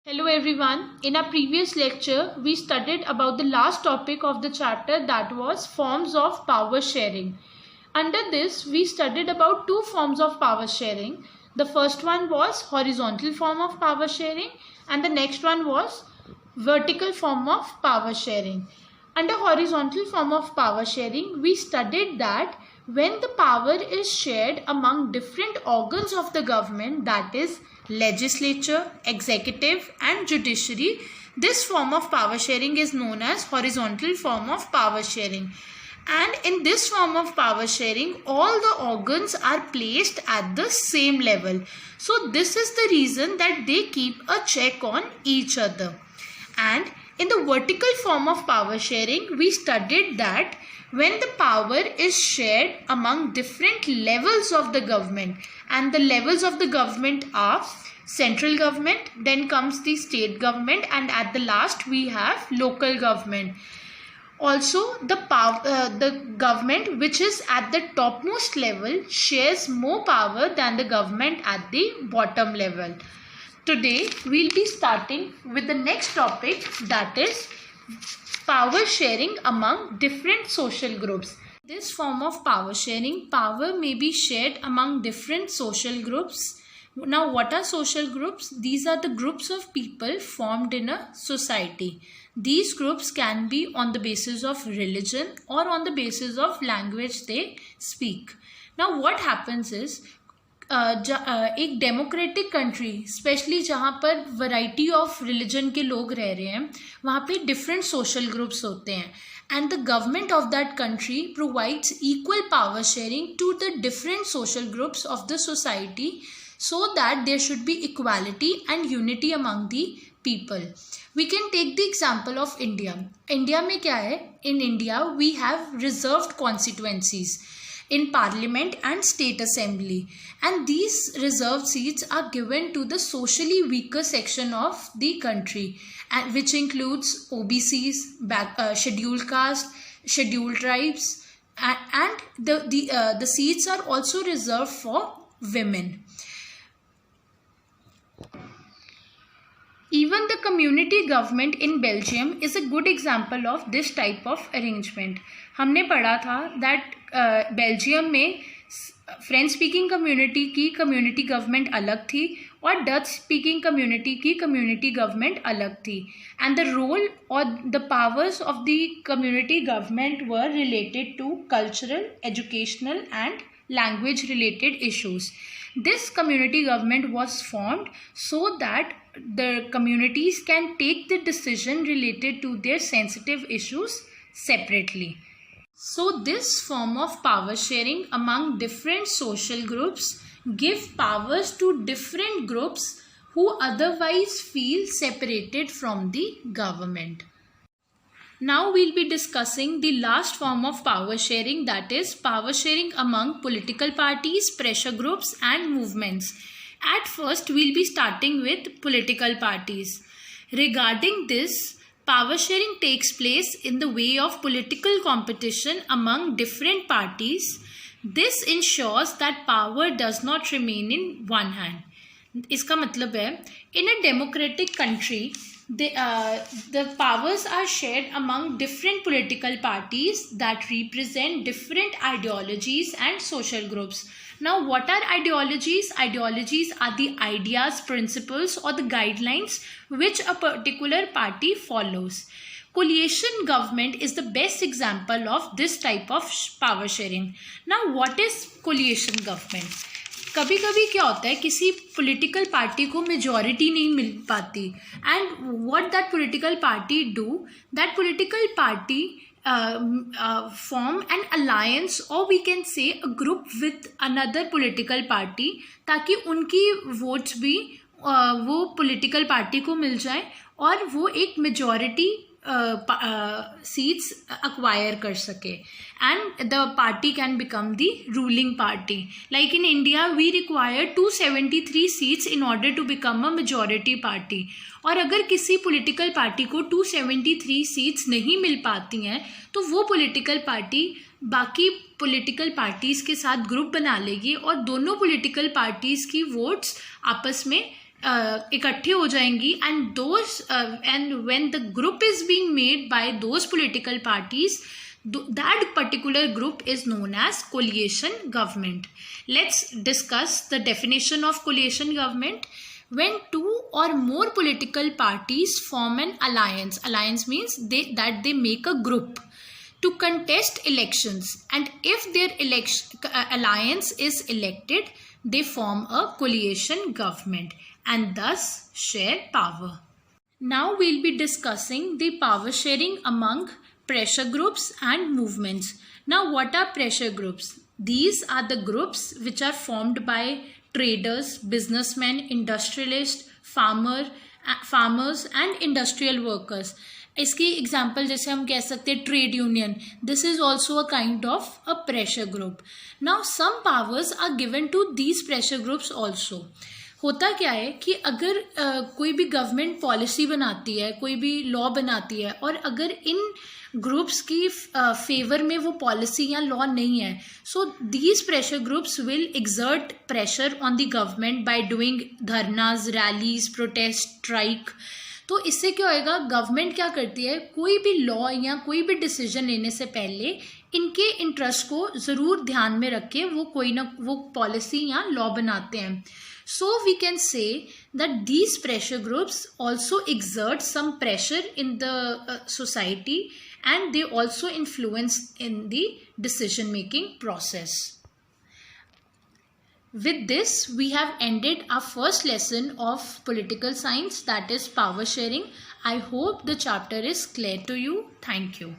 Hello everyone. In our previous lecture, we studied about the last topic of the chapter, that was forms of power sharing. Under this, we studied about two forms of power sharing. The first one was horizontal form of power sharing and the next one was vertical form of power sharing. Under horizontal form of power sharing, we studied that when the power is shared among different organs of the government, that is legislature, executive and judiciary, this form of power sharing is known as horizontal form of power sharing. And in this form of power sharing, all the organs are placed at the same level. So this is the reason that they keep a check on each other. And in the vertical form of power sharing, we studied that when the power is shared among different levels of the government, and the levels of the government are central government, then comes the state government, and at the last we have local government. Also, the government which is at the topmost level shares more power than the government at the bottom level. Today, we'll be starting with the next topic, that is power sharing among different social groups. This form of power sharing, power may be shared among different social groups. Now, what are social groups? These are the groups of people formed in a society. These groups can be on the basis of religion or on the basis of language they speak. Now, what happens is, एक democratic country, specially जहाँ पर variety of religion के लोग रह रहे हैं, वहाँ पे डिफरेंट सोशल ग्रुप्स होते हैं, and the government of that country provides equal power sharing to the different social groups of the society so that there should be equality and unity among the people. We can take the example of India. India में क्या है? In India we have reserved constituencies in parliament and state assembly, and these reserved seats are given to the socially weaker section of the country, and which includes OBCs, scheduled caste, scheduled tribes, and the seats are also reserved for women. Even the community government in Belgium is a good example of this type of arrangement. हमने पढ़ा था that Belgium में French speaking community की community government अलग थी और Dutch speaking community की community government अलग थी, एंड द रोल और the powers of the community government were related to cultural, educational and language related issues. This community government was formed so that the communities can take the decision related to their sensitive issues separately. So this form of power sharing among different social groups give powers to different groups who otherwise feel separated from the government. Now we'll be discussing the last form of power sharing, that is power sharing among political parties, pressure groups and movements. At first we'll be starting with political parties. Regarding this, power sharing takes place in the way of political competition among different parties. This ensures that power does not remain in one hand. इसका मतलब है, in a democratic country, the powers are shared among different political parties that represent different ideologies and social groups. Now, what are ideologies? Ideologies are the ideas, principles or the guidelines which a particular party follows. Coalition government is the best example of this type of power sharing. Now, what is coalition government? कभी कभी क्या होता है, किसी political party को majority नहीं मिल पाती, and what that political party do, that political party form an alliance or we can say a group with another political party, ताकि उनकी वोट्स भी वो पॉलिटिकल पार्टी को मिल जाए और वो एक मेजॉरिटी seats acquire कर सके, and the party can become the ruling party. Like in India, we require 273 seats in order to become a majority party. और अगर किसी पॉलिटिकल पार्टी को 273 सीट्स नहीं मिल पाती हैं, तो वो पॉलिटिकल पार्टी बाकी पॉलिटिकल पार्टीज़ के साथ ग्रुप बना लेगी और दोनों पॉलिटिकल पार्टीज़ की वोट्स आपस में इकट्ठे हो जाएंगी and when the group is being made by those political parties, that particular group is known as coalition government. Let's discuss the definition of coalition government. When two or more political parties form an alliance, alliance means that they make a group to contest elections, and if their alliance is elected, they form a coalition government and thus share power. Now we'll be discussing the power sharing among pressure groups and movements. Now, what are pressure groups? These are the groups which are formed by traders, businessmen, industrialists, farmers and industrial workers. इसकी example जैसे हम कह सकते हैं trade union, this is also a kind of a pressure group. Now some powers are given to these pressure groups also. होता क्या है कि अगर कोई भी गवर्नमेंट पॉलिसी बनाती है, कोई भी लॉ बनाती है, और अगर इन ग्रुप्स की फेवर में वो पॉलिसी या लॉ नहीं है, so these pressure groups will exert pressure on the government by doing dharnas, rallies, protest, strike. तो इससे क्या होएगा, गवर्नमेंट क्या करती है, कोई भी लॉ या कोई भी डिसीजन लेने से पहले इनके इंटरेस्ट को ज़रूर ध्यान में रख के वो पॉलिसी या लॉ बनाते हैं. So we can say that these pressure groups also exert some pressure in the society and they also influence in the decision making process. With this, we have ended our first lesson of political science, that is power sharing. I hope the chapter is clear to you. Thank you.